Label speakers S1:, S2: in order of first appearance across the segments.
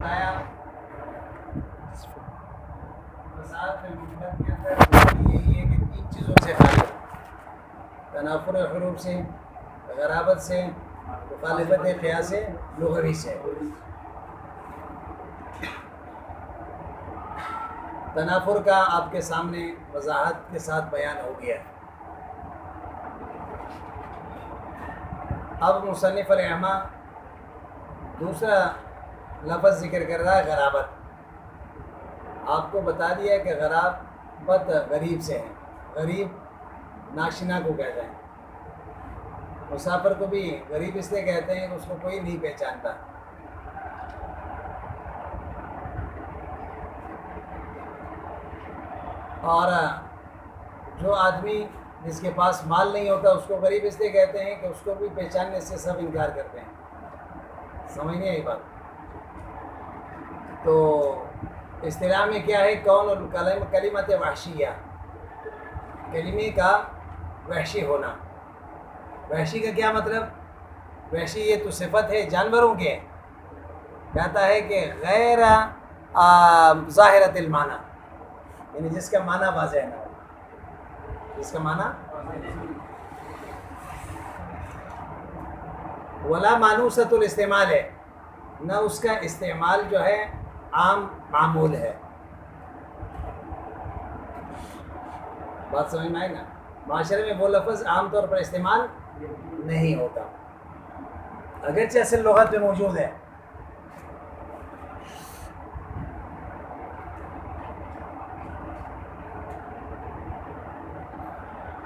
S1: آیا فساد میں مدت کے اندر یہی ہے کہ 3 چیزوں سے خالی تنافر حروف سے، غرابت سے، مخالفت قیاس لغوی سے۔ تنافر کا آپ کے سامنے وضاحت کے ساتھ بیان ہو گیا۔ اب مصنف رحمہ دوسرا لفظ ذکر کر رہا ہے، غرابت۔ آپ کو بتا دیا کہ غرابت غریب سے ہے، غریب ناشنا کو کہتے ہیں۔ مسافر کو بھی غریب اس لیے کہتے ہیں کہ اس کو کوئی نہیں پہچانتا۔ اور جو آدمی جس کے پاس مال نہیں ہوتا اس کو غریب اس لیے کہتے ہیں کہ اس کو بھی پہچاننے سے سب انکار کرتے ہیں۔ سمجھ نہیں آئی بات؟ تو اصطلاح میں کیا ہے؟ کون الکلم کلمت وحشیہ، کلمے کا وحشی ہونا۔ وحشی کا کیا مطلب؟ وحشی یہ تو صفت ہے جانوروں کے، کہتا ہے کہ غیر ظاہرۃ المعنی، یعنی جس کا معنی واضح نہ ہو، جس کا معنی ولا مانوسۃ الاستعمال ہے، نہ اس کا استعمال جو ہے عام معمول ہے۔ بات سمجھ میں آئی نا؟ معاشرے میں وہ لفظ عام طور پر استعمال نہیں ہوتا، اگرچہ اصل لغت میں موجود ہے۔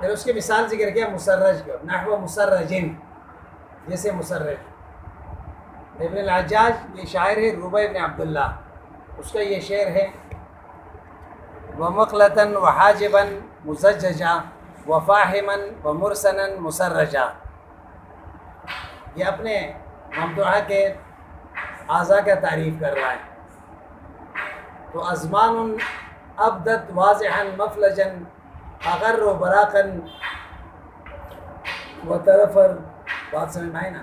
S1: پھر اس کی مثال ذکر کیا مسرج کا، نحو مسرجن، جیسے مسرج۔ ابن الحجاج یہ شاعر ہے، ربیع ابن عبداللہ، اس کا یہ شعر ہے وَمُقْلَةً وَحَاجِبًا مُزَجَّجًا وَفَاحِمًا وَمُرْسَنًا مُسَرَّجًا۔ یہ اپنے ممدوحہ کے اعضاء کا تعریف کر رہا ہے۔ تو ازمان ابدت واضحا مفلجا اغر و براقن و طرفر۔ بات سمجھ میں آئی نا؟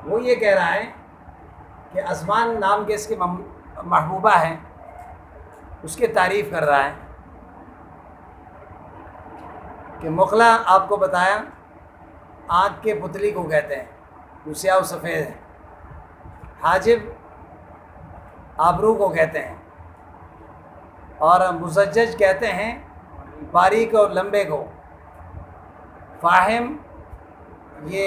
S1: وہ یہ کہہ رہا ہے کہ ازمان نام کے اس کی محبوبہ ہے، اس کی تعریف کر رہا ہے کہ مقلا آپ کو بتایا آنکھ کے پتلی کو کہتے ہیں جو سیاہ و سفید ہے، حاجب آبرو کو کہتے ہیں، اور مزجج کہتے ہیں باریک اور لمبے کو، فاہم یہ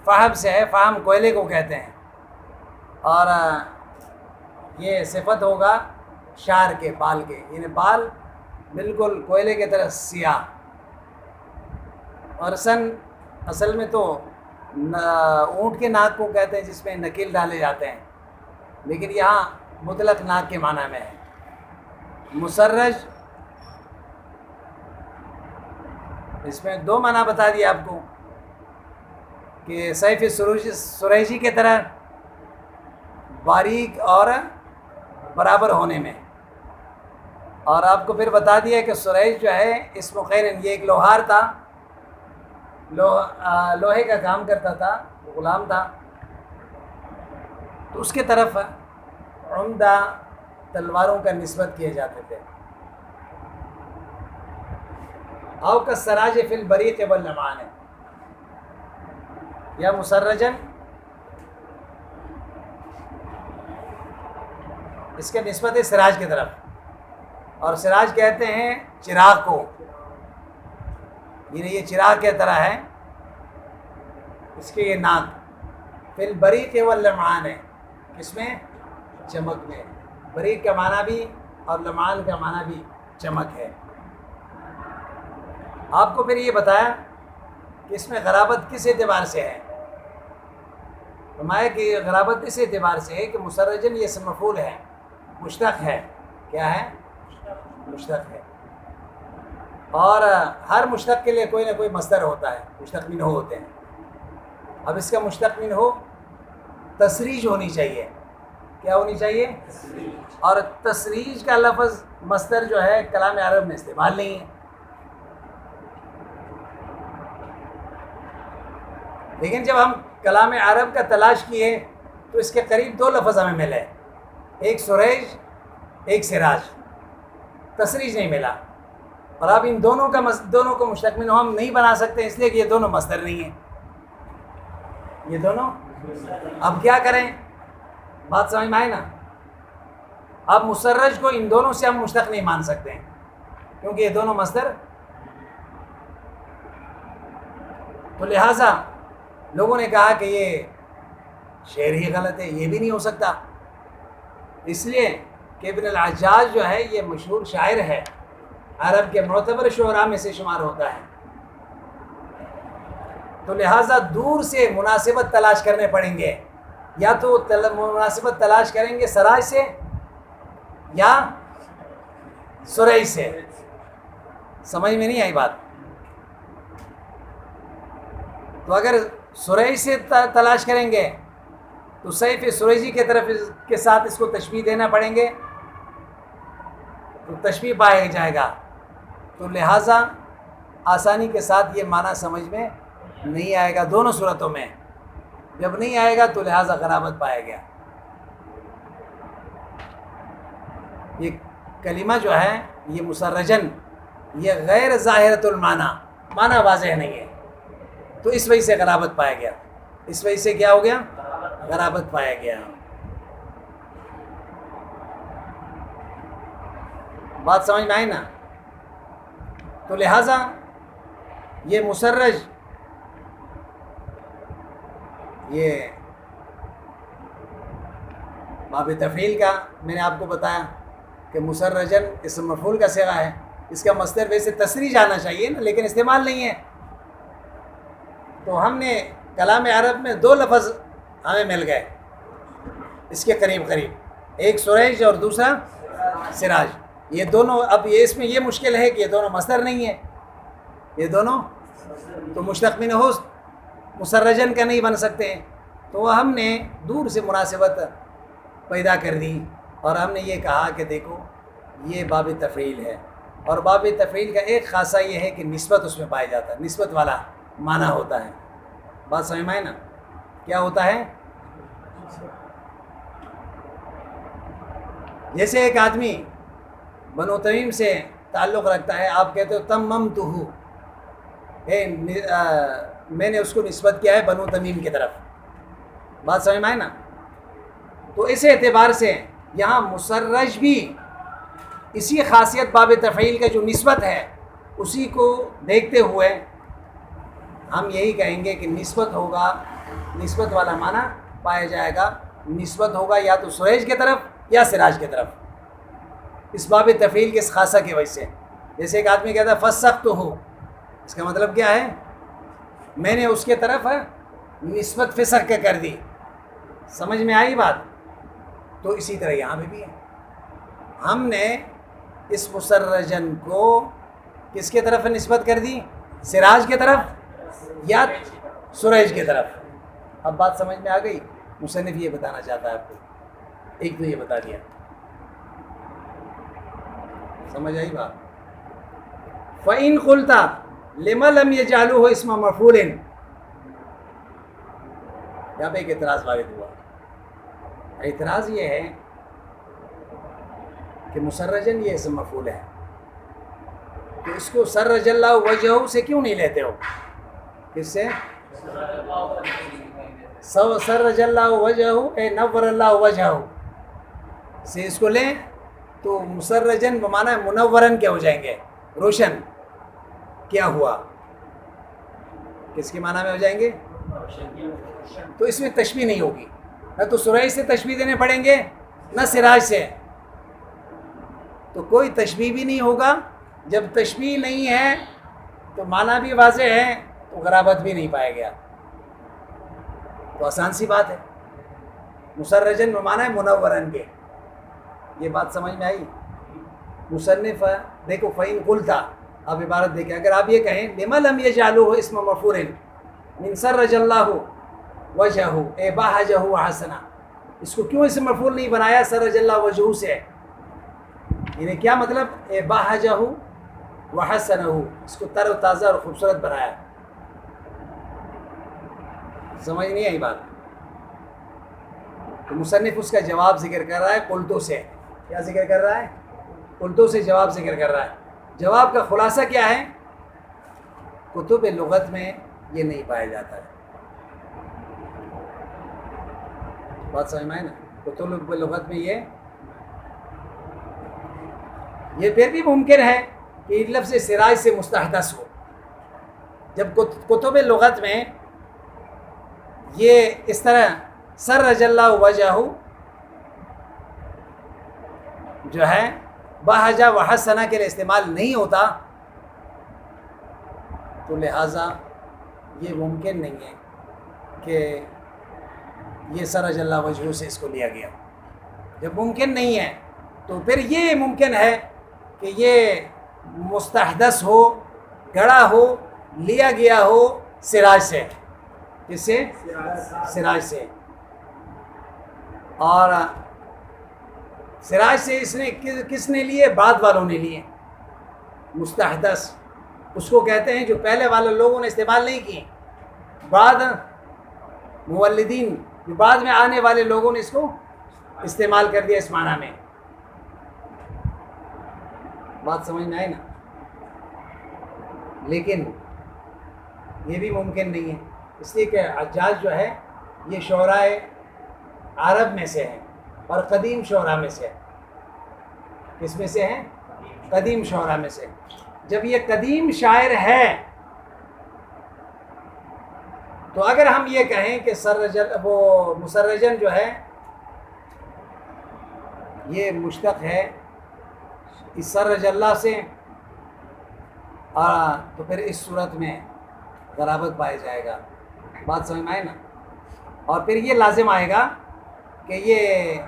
S1: فہم سے ہے، فہم کوئلے کو کہتے ہیں، اور یہ صفت ہوگا شعر کے، بال کے، یعنی بال بالکل کوئلے کی طرح سیاہ۔ اور اصل میں تو اونٹ کے ناک کو کہتے ہیں جس میں نکیل ڈالے جاتے ہیں، لیکن یہاں مطلق ناک کے معنی میں ہے۔ مسرج اس میں 2 معنی بتا دیا آپ کو کہ سیف سریجی کی طرح باریک اور برابر ہونے میں، اور آپ کو پھر بتا دیا کہ سریج جو ہے اسم خیرن، یہ ایک لوہار تھا، لوہے کا کام کرتا تھا، غلام تھا، تو اس کے طرف عمدہ تلواروں کا نسبت کیے جاتے تھے۔ او کا سراج فی البریق واللمعان، یا مسرجن، اس کے نسبت ہے سراج کی طرف، اور سراج کہتے ہیں چراغ کو، یعنی یہ چراغ کی طرح ہے، اس کے یہ ناک، فی البریق واللمعان ہے، اس میں چمک میں، بریق کا معنی بھی اور لمعان کا معنی بھی چمک ہے۔ آپ کو پھر یہ بتایا کہ اس میں غرابت کس اعتبار سے ہے، فرمایا کہ غرابت اس اعتبار سے ہے کہ مسرجن یہ اسم مفعول ہے، مشتق ہے۔ کیا ہے؟ مشتق ہے، اور ہر مشتق کے لیے کوئی نہ کوئی مصدر ہوتا ہے، مشتق منہ ہوتے ہیں۔ اب اس کا مشتق منہ تسریج ہونی چاہیے۔ کیا ہونی چاہیے؟ اور تسریج کا لفظ مصدر جو ہے کلام عرب میں استعمال نہیں ہے، لیکن جب ہم کلام عرب کا تلاش کیے تو اس کے قریب دو لفظ ہمیں ملے، ایک سریج ایک سراج، تسریج نہیں ملا. اور اب ان دونوں کو مشتق منہ ہم نہیں بنا سکتے، اس لیے کہ یہ دونوں مصدر نہیں ہیں، یہ دونوں. اب کیا کریں؟ بات سمجھ میں آئی نا؟ اب مسرج کو ان دونوں سے ہم مشتق نہیں مان سکتے ہیں کیونکہ یہ دونوں مصدر. تو لہٰذا لوگوں نے کہا کہ یہ شعر ہی غلط ہے، یہ بھی نہیں ہو سکتا، اس لیے کہ ابن العجاج جو ہے یہ مشہور شاعر ہے، عرب کے معتبر شعراء میں سے شمار ہوتا ہے. تو لہٰذا دور سے مناسبت تلاش کرنے پڑیں گے، یا تو مناسبت تلاش کریں گے سراج سے یا سرئی سے. سمجھ میں نہیں آئی بات؟ تو اگر سرئی سے تلاش کریں گے تو سیف سریجی کے طرف کے ساتھ اس کو تشبیہ دینا پڑیں گے، تو تشبیہ پایا جائے گا. تو لہٰذا آسانی کے ساتھ یہ معنی سمجھ میں نہیں آئے گا دونوں صورتوں میں. جب نہیں آئے گا تو لہٰذا غرابت پایا گیا. یہ کلمہ جو ہے یہ مسرجن، یہ غیر ظاہرۃ المعنی، معنی واضح نہیں ہے، تو اس وجہ سے غرابت پایا گیا. اس وجہ سے کیا ہو گیا؟ غرابت پایا گیا. بات سمجھ میں آئی نا؟ تو لہٰذا یہ مسرج، یہ باب تفعیل کا میں نے آپ کو بتایا کہ مسرجن اسم مفعول کا صیغہ ہے، اس کا مصدر ویسے تسریج آنا چاہیے نا، لیکن استعمال نہیں ہے. تو ہم نے کلام عرب میں دو لفظ ہمیں مل گئے اس کے قریب قریب، ایک سریج اور دوسرا سراج. یہ دونوں اب یہ اس میں یہ مشکل ہے کہ یہ دونوں مصدر نہیں ہیں، یہ دونوں تو مشتق منہ ہو مسرجن کا نہیں بن سکتے ہیں. تو ہم نے دور سے مناسبت پیدا کر دی اور ہم نے یہ کہا کہ دیکھو یہ باب تفعیل ہے، اور باب تفعیل کا ایک خاصہ یہ ہے کہ نسبت اس میں پایا جاتا ہے، نسبت والا معنی ہوتا ہے. بات سمجھ میں آئے نا؟ کیا ہوتا ہے؟ جیسے ایک آدمی بنو تمیم سے تعلق رکھتا ہے، آپ کہتے ہو تممتہ، میں نے اس کو نسبت کیا ہے بنو تمیم کی طرف. بات سمجھ میں آئے نا؟ تو اس اعتبار سے یہاں مسرج بھی اسی خاصیت باب تفعیل کا جو نسبت ہے اسی کو دیکھتے ہوئے ہم یہی کہیں گے کہ نسبت ہوگا، نسبت والا معنی پایا جائے گا. نسبت ہوگا یا تو سریج کی طرف یا سراج کی طرف، اس باب تفعیل کے اس خاصہ کی وجہ سے. جیسے ایک آدمی کہتا ہے فسقتہ، اس کا مطلب کیا ہے؟ میں نے اس کے طرف نسبت فسق کے کر دی. سمجھ میں آئی بات؟ تو اسی طرح یہاں پہ بھی ہے، ہم نے اس مسرجن کو کس کے طرف نسبت کر دی؟ سراج کی طرف یا سریج کی طرف. اب بات سمجھ میں آ گئی؟ مصنف یہ بتانا چاہتا ہے آپ کو، ایک تو یہ بتا دیا، سمجھ آئی بات؟ فَإِن قُلْتَ لِمَ لَمْ يَجْعَلُوهُ اسْمَ مَفْعُولٍ، یہاں پہ ایک اعتراض وارد ہوا. اعتراض یہ ہے کہ مسرجن یہ اسم مفعول ہے، تو اس کو سرج اللہ وجہہ سے کیوں نہیں لیتے ہو؟ کس سے؟ سرج اللہ وجہہ اے نور اللہ وجہہ سے اس کو لیں تو مسرجن بمعنی منورن کیا ہو جائیں گے؟ روشن. کیا ہوا؟ کس کے معنی میں ہو جائیں گے؟ تو اس میں تشبیہ نہیں ہوگی، نہ تو سراج سے تشبیہ دینے پڑیں گے نہ سراج سے، تو کوئی تشبیہ بھی نہیں ہوگا. جب تشبیہ نہیں ہے تو معنی بھی واضح ہے تو غرابت بھی نہیں پایا گیا. تو آسان سی بات ہے، مسرجن معنی منورن کے. یہ بات سمجھ میں آئی؟ مصنف دیکھو فَإِن قُلْتَ، آپ عبارت دیکھیں، اگر آپ یہ کہیں لِمَ لَمْ يَجْعَلُوهُ اسْمَ مَفْعُولٍ مِنْ سَرَّجَ اللَّهُ وَجْهَهُ اے بَهَجَهُ وَحَسَنَ، اس کو کیوں اسم مفعول نہیں بنایا سرج اللہ وجہہ سے؟ یعنی کیا مطلب؟ اے بَهَجَهُ وَحَسَنَهُ، اس کو تر و تازہ اور خوبصورت بنایا. سمجھ نہیں آئی بات؟ تو مصنف اس کا جواب ذکر کر رہا ہے قلتو سے. کیا ذکر کر رہا ہے؟ قلتو سے جواب ذکر کر رہا ہے. جواب کا خلاصہ کیا ہے؟ کتب لغت میں یہ نہیں پایا جاتا ہے. بات سمجھ میں آئے نا؟ کتب لغت میں یہ پھر بھی ممکن ہے کہ لفظ سراج سے مستحدث ہو. جب کتب لغت میں یہ اس طرح سرج اللہ وجہہ جو ہے بہجہ و حسنہ کے لیے استعمال نہیں ہوتا، تو لہٰذا یہ ممکن نہیں ہے کہ یہ سرج اللہ وجہہ سے اس کو لیا گیا. جب ممکن نہیں ہے تو پھر یہ ممکن ہے کہ یہ مستحدث ہو، گڑا ہو، لیا گیا ہو سراج سے. کس سے؟ سراج سے. اور سراج سے کس نے لیے؟ بعد والوں نے لیے. مستحدث اس کو کہتے ہیں جو پہلے والے لوگوں نے استعمال نہیں کیے، بعد مولدین جو بعد میں آنے والے لوگوں نے اس کو استعمال کر دیا اس معنی میں. بات سمجھ میں آئی نا؟ لیکن یہ بھی ممکن نہیں ہے، اس لیے کہ حجاج جو ہے یہ شعراء عرب میں سے ہے اور قدیم شعراء میں سے ہے. کس میں سے ہے؟ قدیم شعراء میں سے. جب یہ قدیم شاعر ہے تو اگر ہم یہ کہیں کہ وہ مسرجن جو ہے یہ مشتق ہے اس سرج اللہ سے، تو پھر اس صورت میں غرابت پایا جائے گا. بات سمجھ میں آئے نا؟ اور پھر یہ لازم آئے گا کہ یہ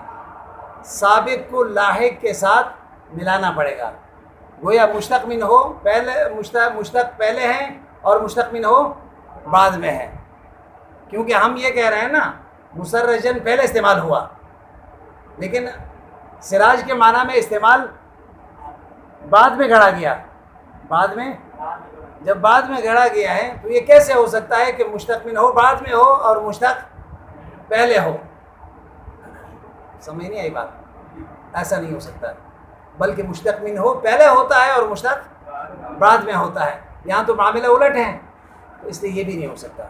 S1: سابق کو لاحق کے ساتھ ملانا پڑے گا. گویا مشتق من ہو پہلے، مشتق پہلے ہے اور مشتق من ہو بعد میں ہے. کیونکہ ہم یہ کہہ رہے ہیں نا مسرجن پہلے استعمال ہوا، لیکن سراج کے معنی میں استعمال بعد میں گھڑا گیا. بعد میں جب بعد میں گھڑا گیا ہے تو یہ کیسے ہو سکتا ہے کہ مشتق من ہو بعد میں ہو اور مشتق پہلے ہو؟ سمجھ نہیں آئی بات؟ ایسا نہیں ہو سکتا، بلکہ مشتق من ہو پہلے ہوتا ہے اور مشتق بعد میں ہوتا ہے. یہاں تو معاملہ الٹ ہے، تو اس لیے یہ بھی نہیں ہو سکتا.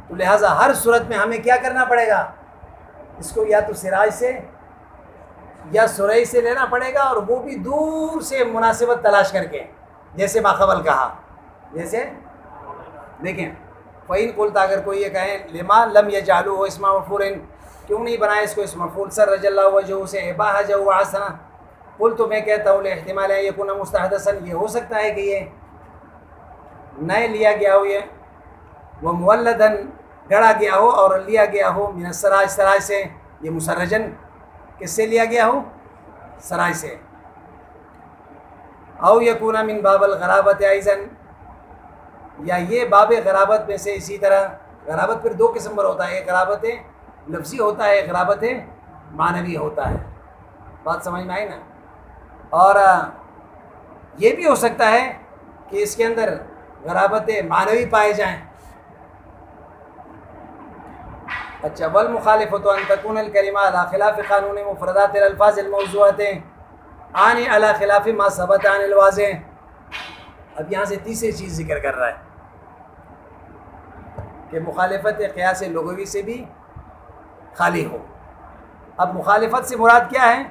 S1: تو لہٰذا ہر صورت میں ہمیں کیا کرنا پڑے گا؟ اس کو یا تو سراج سے یا سرئی سے لینا پڑے گا، اور وہ بھی دور سے مناسبت تلاش کر کے، جیسے ماقبل کہا. جیسے دیکھیں فَإِن قُلْتَ، اگر کوئی یہ کہیں لما لم يجعلوه اسم مفعول، کیوں نہیں بنایا اس کو اسم مفعول؟ سرج اللہ وجہہ سے بہجہ و حسنہ. قل تو میں کہتا ہوں احتمال ہے یکون مستحدثا، یہ ہو سکتا ہے کہ یہ نئے لیا گیا ہو، یہ وہ مولدن گڑا گیا ہو اور لیا گیا ہو من السراج، سراج سے. یہ مسرجن کس سے لیا گیا ہو؟ سراج سے. او یکون من باب الغرابت ایضا، یا یہ باب غرابت میں سے اسی طرح. غرابت پھر دو قسم پر ہوتا ہے، ایک غرابت لفظی ہوتا ہے، ایک غرابت معنوی ہوتا ہے. بات سمجھ میں آئی نا؟ اور یہ بھی ہو سکتا ہے کہ اس کے اندر غرابت معنوی پائے جائیں. اچھا، والمخالفۃ ان تكون الکلمہ علی خلاف قانون مفردات الالفاظ الموضوعۃ عن علی خلاف ما ثبت عن الواضح. اب یہاں سے تیسری چیز ذکر کر رہا ہے کہ مخالفت قیاس لغوی سے بھی خالی ہو. اب مخالفت سے مراد کیا ہے؟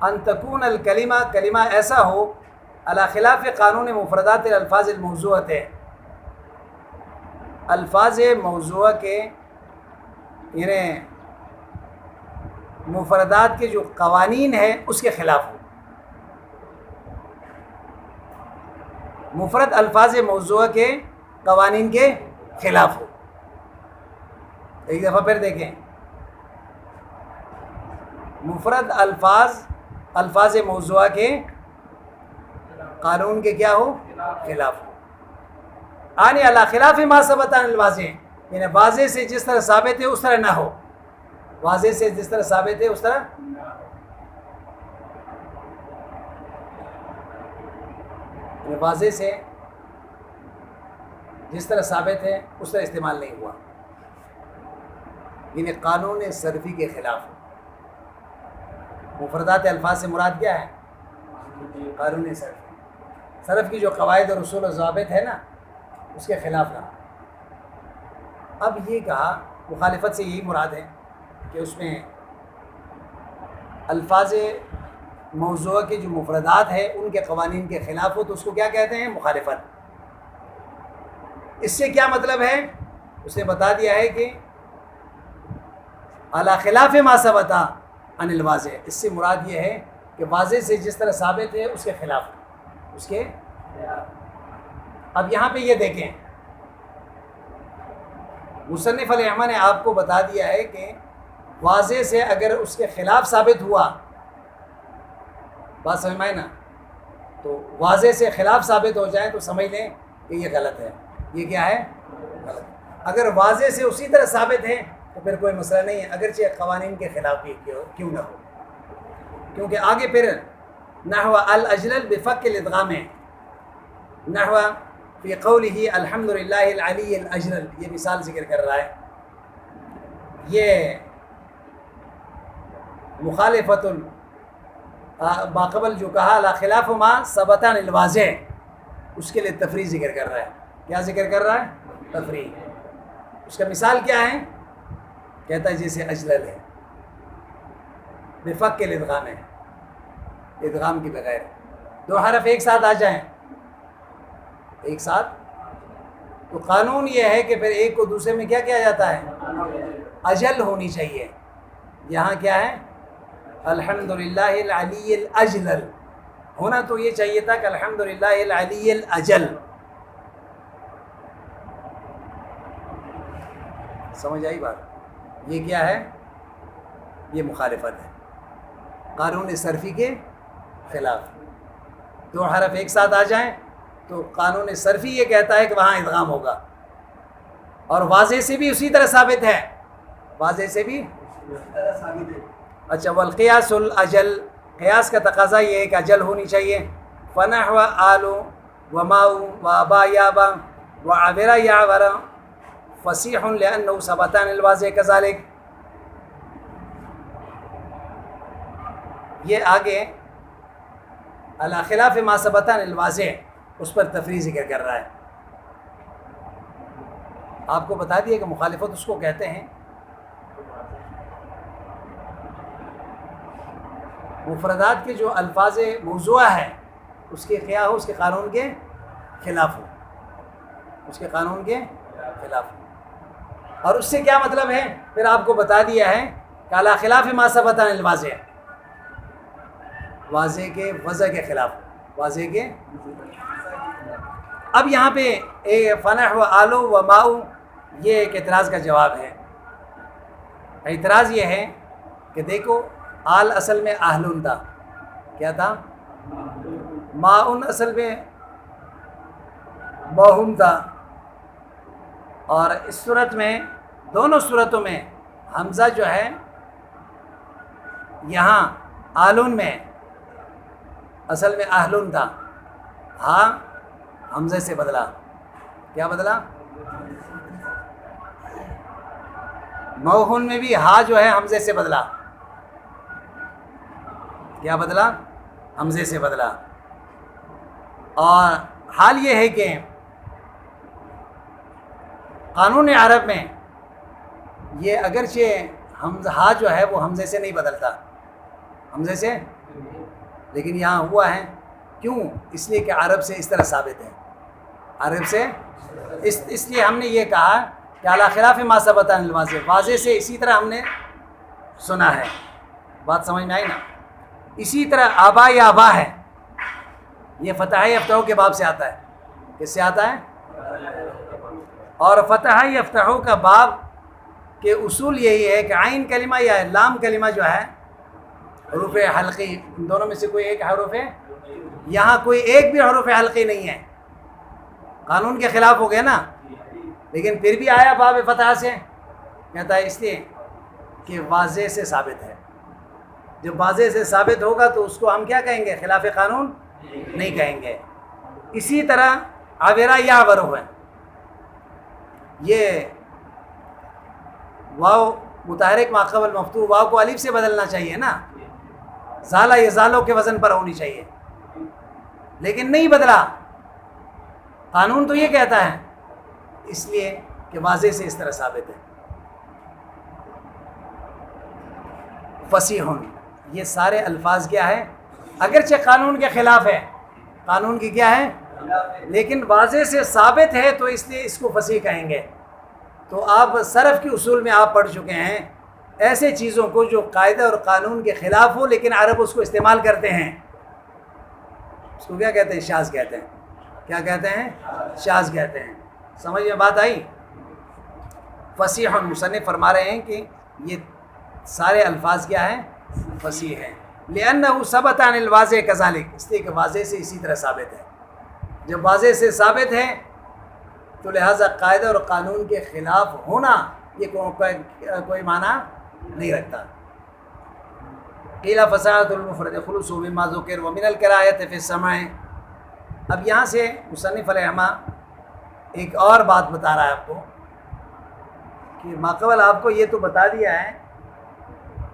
S1: ان تکون الکلمہ، کلمہ ایسا ہو علی خلاف قانون مفردات الالفاظ الموضوعۃ، الفاظ موضوعہ کے یعنی مفردات کے جو قوانین ہیں اس کے خلاف ہو. مفرد الفاظ موضوعہ کے قوانین کے خلاف ہو. ایک دفعہ پھر دیکھیں، مفرد الفاظ موضوعہ کے قانون کے کیا ہو؟ خلاف ہو. آنے علی خلاف ما ثبت عن الواضح، یعنی واضح سے جس طرح ثابت ہے اس طرح نہ ہو. واضح سے جس طرح ثابت ہے اس طرح واضح سے جس طرح ثابت ہے اس طرح استعمال نہیں ہوا. یعنی قانون صرفی کے خلاف. مفردات الفاظ سے مراد کیا ہے؟ قانون صرفی. صرف کی جو قواعد اور اصول و ضوابط ہے نا اس کے خلاف رہا. اب یہ کہا مخالفت سے یہی مراد ہے کہ اس میں الفاظ موضوع کے جو مفردات ہیں ان کے قوانین کے خلاف ہو تو اس کو کیا کہتے ہیں؟ مخالفت. اس سے کیا مطلب ہے؟ اس نے بتا دیا ہے کہ علی خلاف ما ثبت عن الواضح. اس سے مراد یہ ہے کہ واضح سے جس طرح ثابت ہے اس کے خلاف. اس کے اب یہاں پہ یہ دیکھیں مصنف علیہ رحمہ نے آپ کو بتا دیا ہے کہ واضح سے اگر اس کے خلاف ثابت ہوا، بات سمجھ میں آئے نا، تو واضح سے خلاف ثابت ہو جائیں تو سمجھ لیں کہ یہ غلط ہے. یہ کیا ہے؟ غلط. اگر واضح سے اسی طرح ثابت ہے تو پھر کوئی مسئلہ نہیں ہے، اگرچہ قوانین کے خلاف بھی کیوں نہ ہو. کیونکہ آگے پھر نحو الاجلل بفک الادغام ہے، نحو فی قولہ الحمد للہ العلی الاجلل، یہ مثال ذکر کر رہا ہے. یہ مخالفت باقبل جو کہا لا خلاف ما ثبت عن الواضح، اس کے لیے تفریح ذکر کر رہا ہے. کیا ذکر کر رہا ہے؟ تفریح. اس کا مثال کیا ہے؟ کہتا ہے جیسے اجلل ہے، بفک الادغام ہے، ادغام کے بغیر دو حرف ایک ساتھ آ جائیں ایک ساتھ، تو قانون یہ ہے کہ پھر ایک کو دوسرے میں کیا کیا جاتا ہے؟ اجل ہونی چاہیے. یہاں کیا ہے؟ الحمدللہ العلی الاجلل. ہونا تو یہ چاہیے تھا کہ الحمدللہ العلی الاجل. سمجھ آئی بات؟ یہ کیا ہے؟ یہ مخالفت ہے قانون صرفی کے خلاف. دو حرف ایک ساتھ آ جائیں تو قانون صرفی یہ کہتا ہے کہ وہاں ادغام ہوگا، اور واضح سے بھی اسی طرح ثابت ہے. واضح سے بھی اچھا. والقیاس الاجل، قیاس کا تقاضا یہ ہے کہ اجل ہونی چاہیے. فنحو آل وماء وابا یابا وعبر یعبر فصیح لأنه ثبت عن الواضح كذلك. یہ آگے علی خلاف ما ثبت عن الواضح اس پر تفریح ذکر کر رہا ہے. آپ کو بتا دیا کہ مخالفت اس کو کہتے ہیں مفردات کے جو الفاظ موضوع ہے اس کے کیا ہو؟ اس کے قانون کے خلاف ہو. اس کے قانون کے خلاف ہو. اور اس سے کیا مطلب ہے؟ پھر آپ کو بتا دیا ہے کہ علی خلاف ما ثبت عن الواضح، واضح کے وضع کے خلاف. واضح کے اب یہاں پہ فنحو آل و ماء، یہ ایک اعتراض کا جواب ہے. اعتراض یہ ہے کہ دیکھو آل اصل میں اہلن تھا، کیا تھا؟ ماؤن اصل میں موہم تھا، اور اس صورت میں دونوں صورتوں میں حمزہ جو ہے یہاں آلون میں اصل میں اہلن تھا، ہاں حمزے سے بدلا. کیا بدلا؟ موہن میں بھی ہا جو ہے حمزے سے بدلا. کیا بدلا؟ حمزے سے بدلا. اور حال یہ ہے کہ قانون عرب میں یہ اگرچہ ہا جو ہے وہ حمزے سے نہیں بدلتا، حمزے سے، لیکن یہاں ہوا ہے. کیوں؟ اس لیے کہ عرب سے اس طرح ثابت ہے. عرب سے اس لیے ہم نے یہ کہا کہ علی خلاف ما ثبت عن الواضح، واضح سے اسی طرح ہم نے سنا ہے. بات سمجھ میں آئی نا؟ اسی طرح آبا یا آبا ہے، یہ فتح یفتح کے باب سے آتا ہے. کس سے آتا ہے؟ اور فتح یفتح کا باب کے اصول یہی ہے کہ عین کلمہ یا لام کلمہ جو ہے حروف حلقی، ان دونوں میں سے کوئی ایک حروف ہے. یہاں کوئی ایک بھی حروف حلقی نہیں ہے. قانون کے خلاف ہو گیا نا، لیکن پھر بھی آیا باب فتح سے. کہتا ہے اس لیے کہ واضح سے ثابت ہے. جب واضح سے ثابت ہوگا تو اس کو ہم کیا کہیں گے؟ خلاف قانون نہیں کہیں گے. اسی طرح عبرہ یا عبرو ہے، یہ واو متحرک ما قبل مفتوح واو کو الف سے بدلنا چاہیے نا، زالہ یہ زالوں کے وزن پر ہونی چاہیے، لیکن نہیں بدلا۔ قانون تو یہ کہتا ہے، اس لیے کہ واضح سے اس طرح ثابت ہے۔ فصیح، یہ سارے الفاظ کیا ہے؟ اگرچہ قانون کے خلاف ہے، قانون کی کیا ہے، لیکن واضح سے ثابت ہے تو اس لیے اس کو فصیح کہیں گے۔ تو آپ صرف کے اصول میں آپ پڑھ چکے ہیں، ایسے چیزوں کو جو قاعدہ اور قانون کے خلاف ہو لیکن عرب اس کو استعمال کرتے ہیں، اس کو کیا کہتے ہیں؟ شاذ کہتے ہیں۔ کیا کہتے ہیں؟ شاذ کہتے ہیں۔ سمجھ میں بات آئی؟ فصیح، مصنف فرما رہے ہیں کہ یہ سارے الفاظ کیا ہیں؟ فصیح ہیں۔ لأنه ثبت عن الواضح كذلك، اس لیے کہ واضح سے اسی طرح ثابت ہے۔ جب واضح سے ثابت ہے تو لہٰذا قاعدہ اور قانون کے خلاف ہونا یہ کوئی معنی نہیں رکھتا۔ قیل فصاحت المفرد خلوص مما ذکر ومن الکراہۃ فی السماع۔ اب یہاں سے مصنف علیہ ایک اور بات بتا رہا ہے آپ کو کہ ماقبل آپ کو یہ تو بتا دیا ہے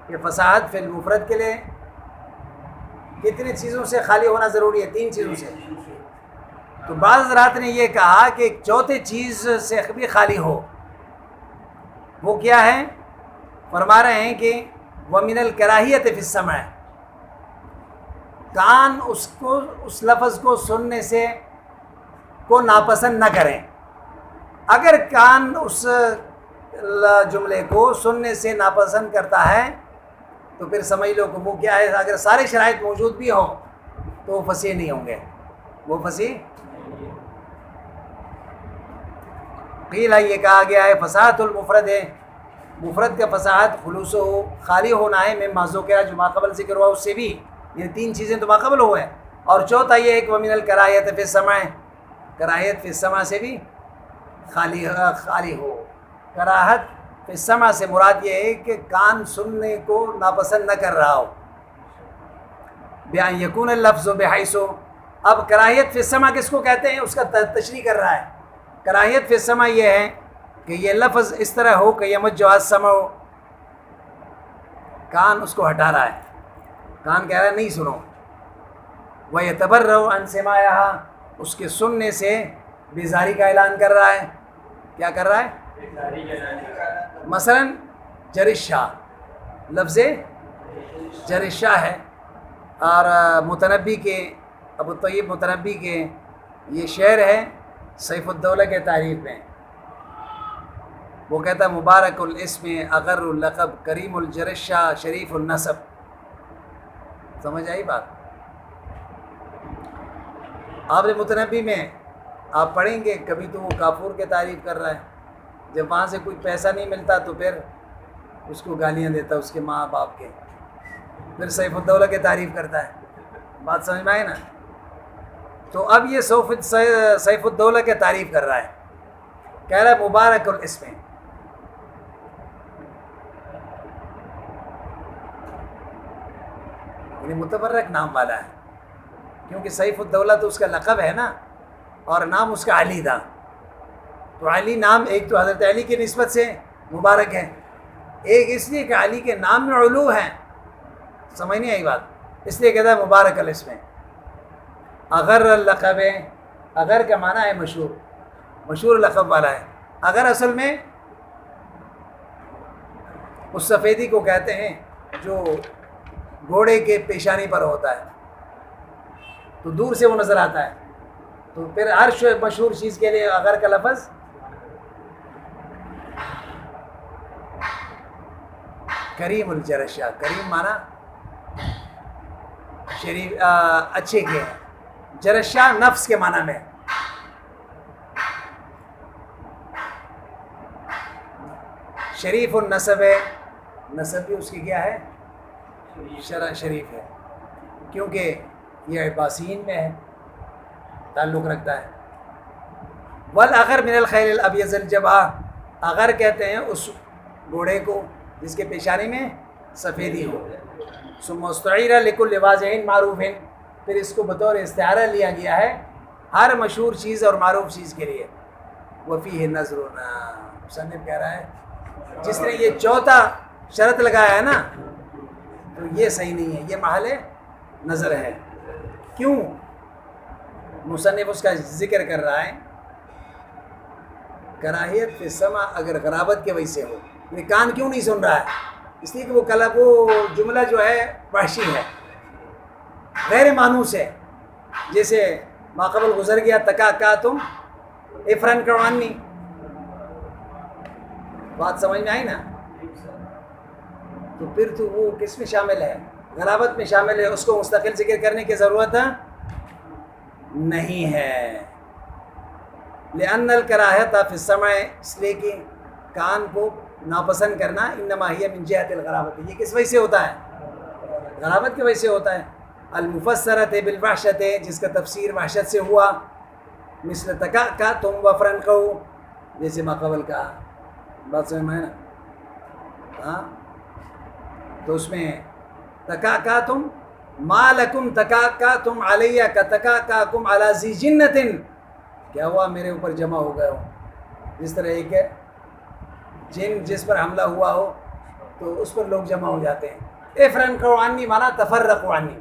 S1: کہ فصاحت فی المفرد کے لیے کتنی چیزوں سے خالی ہونا ضروری ہے؟ 3 چیزوں سے۔ تو بعض حضرات نے یہ کہا کہ ایک چوتھے چیز سے بھی خالی ہو، وہ کیا ہے؟ فرما رہے ہیں کہ وَمِنَ الْكَرَاهِيَةِ فِي السَّمْعِ، کان اس لفظ کو سننے سے کو ناپسند نہ کریں۔ اگر کان اس جملے کو سننے سے ناپسند کرتا ہے تو پھر سمجھ لو کہ وہ کیا ہے؟ اگر سارے شرائط موجود بھی ہوں تو وہ فصیح نہیں ہوں گے، وہ فصیح۔ قیل یہ کہا گیا ہے فصاحت المفرد ہے، مفرد کا فصاحت خلوص ہو، خالی ہونا ہے، میں موضوع کیا جو ماقبل ذکر ہوا اس سے بھی، یہ 3 چیزیں تو ماقبل ہوئے ہیں۔ اور چوتھا یہ ہے کہ وَمِنَ الْكَرَاهِيَةِ فِي السَّمْعِ، کراہیت فی السماع سے بھی خالی ہو۔ کراہت فی السماع سے مراد یہ ہے کہ کان سننے کو ناپسند نہ کر رہا ہو۔ بیان یکون اللفظ بحیث، اب کراہیت فی السماع کس کو کہتے ہیں؟ اس کا تشریح کر رہا ہے۔ کراہیت فی السماع یہ ہے کہ یہ لفظ اس طرح ہو کہ یمج السمع، کان اس کو ہٹا رہا ہے، کان کہہ رہا ہے نہیں سنو۔ وَيَتَبَرَّأُ عَنْ سِمَاعِهَا، اس کے سننے سے بیزاری کا اعلان کر رہا ہے۔ کیا کر رہا ہے؟ مثلا جرشہ، لفظ جرشہ ہے، اور متنبی کے ابو طیب متنبی کے یہ شعر ہے سیف الدولہ کے تعریف میں، وہ کہتا ہے مبارک الاسم اغر اللقب کریم الجرشہ شریف النسب۔ سمجھ آئی بات؟ آپ نے متنبی میں آپ پڑھیں گے کبھی تو وہ کافور کے تعریف کر رہا ہے، جب وہاں سے کوئی پیسہ نہیں ملتا تو پھر اس کو گالیاں دیتا اس کے ماں باپ کے، پھر سیف الدولہ کے تعریف کرتا ہے۔ بات سمجھ میں آئے نا؟ تو اب یہ سیف الدولہ کے تعریف کر رہا ہے، کہہ رہا ہے مبارک الاسم، یعنی متبرک نام والا ہے، کیونکہ سیف الدولہ تو اس کا لقب ہے نا، اور نام اس کا علی تھا، تو علی نام ایک تو حضرت علی کی نسبت سے مبارک ہے، ایک اس لیے کہ علی کے نام میں علو ہے۔ سمجھ نہیں آئی بات؟ اس لیے کہتا ہے مبارک الاسم۔ اگر اللقب، اگر کا معنی ہے مشہور، مشہور لقب والا ہے۔ اگر اصل میں اس سفیدی کو کہتے ہیں جو گھوڑے کے پیشانی پر ہوتا ہے، تو دور سے وہ نظر آتا ہے، تو پھر ہر مشہور چیز کے لیے اگر کا لفظ کریم الجرشہ، کریم معنی شریف اچھے کے ہیں، جرشہ نفس کے معنی میں۔ شریف النسب ہے، نسب بھی اس کی کیا ہے؟ شریف ہے، کیونکہ یہ عباسین میں ہے، تعلق رکھتا ہے۔ والاغر من الخیل الابیض الجبہہ، اگر کہتے ہیں اس گھوڑے کو جس کے پیشانی میں سفیدی ہو۔ ثم استعیر لکل واضح معروف، پھر اس کو بطور استعارہ لیا گیا ہے ہر مشہور چیز اور معروف چیز کے لیے۔ وفیہ نظر، مصنف کہہ رہا ہے جس نے یہ چوتھا شرط لگایا ہے نا، تو یہ صحیح نہیں ہے، یہ محل نظر ہے۔ کیوں مصنف اس کا ذکر کر رہا ہے؟ کراہیت فی السمع اگر غرابت کی وجہ سے ہو، یعنی کان کیوں نہیں سن رہا ہے؟ اس لیے کہ وہ جملہ جو ہے وحشی ہے، غیر مانوس ہے، جیسے ماقبل گزر گیا تکاکاتم افرن کروانی، بات سمجھ میں آئی نا؟ تو پھر تو وہ کس میں شامل ہے؟ غرابت میں شامل ہے، اس کو مستقل ذکر کرنے کی ضرورت نہیں ہے۔ لأن الکراہۃ فی السمع، اس لیے کہ کان کو ناپسند کرنا انما ہی من جہت الغرابت، یہ کس وجہ سے ہوتا ہے؟ غرابت کی وجہ سے ہوتا ہے۔ المفسرۃ بالوحشۃ، جس کا تفسیر وحشت سے ہوا، مثل تکاکاتم وفرنقوا، جیسے ماقبل کا بات سمجھ میں ہے نا؟ ہاں، تو اس میں تکاکاتم ما لکم تکاکاتم علیہ کتکاکاکم علی ذی جنۃ، کیا ہوا میرے اوپر جمع ہو گئے ہو، جس طرح ایک جن جس پر حملہ ہوا ہو تو اس پر لوگ جمع ہو جاتے ہیں۔ افرنقوا عنی مانا تفرقوا عنی،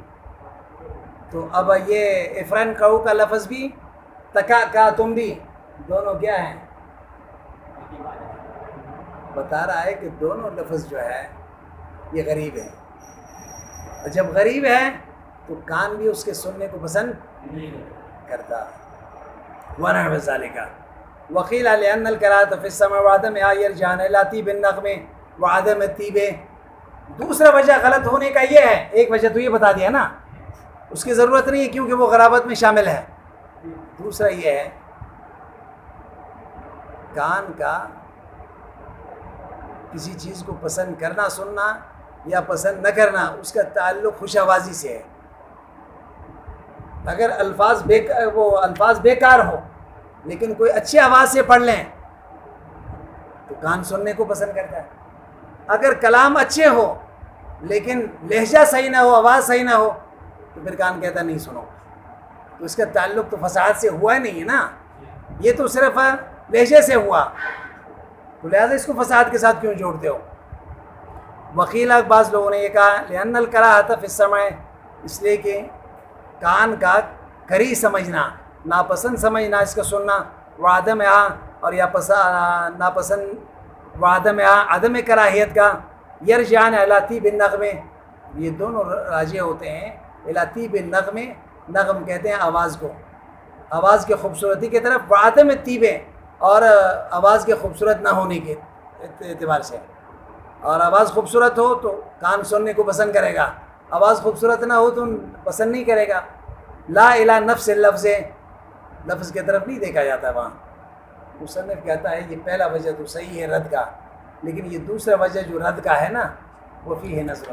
S1: تو اب یہ افرنقوا کا لفظ بھی تکاکاتم بھی دونوں کیا ہیں؟ بتا رہا ہے کہ دونوں لفظ جو ہے یہ غریب ہے، اور جب غریب ہے تو کان بھی اس کے سننے کو پسند نہیں کرتا۔ ونحو ذالک وقیل لأن الکراہۃ فی السمع وعدمها یرجعان الی طیب النغم وعدم الطیب، دوسرا وجہ غلط ہونے کا یہ ہے، ایک وجہ تو یہ بتا دیا نا، اس کی ضرورت نہیں ہے کیونکہ وہ غرابت میں شامل ہے۔ دوسرا یہ ہے کان کا کسی چیز کو پسند کرنا سننا یا پسند نہ کرنا، اس کا تعلق خوش آوازی سے ہے۔ اگر الفاظ بیکار ہو لیکن کوئی اچھی آواز سے پڑھ لیں تو کان سننے کو پسند کرتا ہے۔ اگر کلام اچھے ہو لیکن لہجہ صحیح نہ ہو، آواز صحیح نہ ہو، تو پھر کان کہتا نہیں سنو، تو اس کا تعلق تو فصاحت سے ہوا ہی نہیں ہے نا، یہ تو صرف لہجے سے ہوا، تو لہٰذا اس کو فصاحت کے ساتھ کیوں جوڑتے ہو؟ وکیل بعض لوگوں نے یہ کہا لأن الکراہۃ فی السمع، اس لیے کہ کان کا کری سمجھنا، ناپسند سمجھنا اس کا سننا، وعدمہا اور یا ناپسند وعدمہا عدم کراہیت کا، یرجعان الی طیب النغم، یہ دونوں راجع ہوتے ہیں الی طیب النغم، نغم کہتے ہیں آواز کو، آواز کی خوبصورتی کی طرف، وعدم الطیب اور آواز کے خوبصورت نہ ہونے کے اعتبار سے، اور آواز خوبصورت ہو تو کان سننے کو پسند کرے گا، آواز خوبصورت نہ ہو تو پسند نہیں کرے گا۔ لا الی نفس اللفظ، لفظ کی طرف نہیں دیکھا جاتا وہاں۔ مصنف کہتا ہے یہ پہلا وجہ تو صحیح ہے رد کا، لیکن یہ دوسرا وجہ جو رد کا ہے نا وہ فیہ نظر،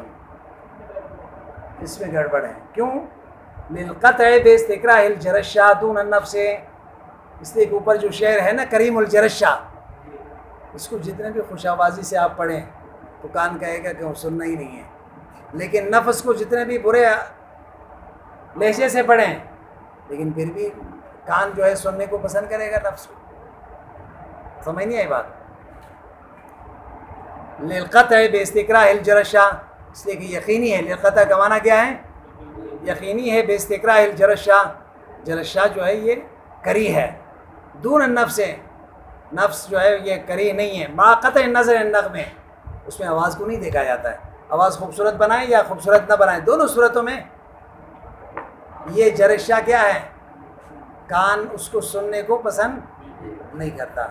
S1: اس میں گڑبڑ ہے۔ کیوں؟ للقطع باستکراہ الجرشہ دون النفس، اس لیے کہ اوپر جو شعر ہے نا کریم الجرشہ، اس کو جتنے بھی خوش آوازی سے آپ پڑھیں تو کان کہے گا کہ وہ سننا ہی نہیں ہے، لیکن نفس کو جتنے بھی برے لہجے سے پڑھیں لیکن پھر بھی کان جو ہے سننے کو پسند کرے گا نفس کو۔ سمجھ نہیں آئی بات؟ للقطع باستکراہ الجرشہ، اس لیے کہ یقینی ہے، للقطع کا معنی کیا ہے؟ یقینی ہے، باستکراہ الجرشہ، جرشہ جو ہے یہ کری ہے، دون النفس، نفس جو ہے یہ کری نہیں ہے، ما قطع نظر النغم، اس میں آواز کو نہیں دیکھا جاتا ہے، آواز خوبصورت بنائیں یا خوبصورت نہ بنائیں، دونوں صورتوں میں یہ جرشہ کیا ہے؟ کان اس کو سننے کو پسند نہیں کرتا۔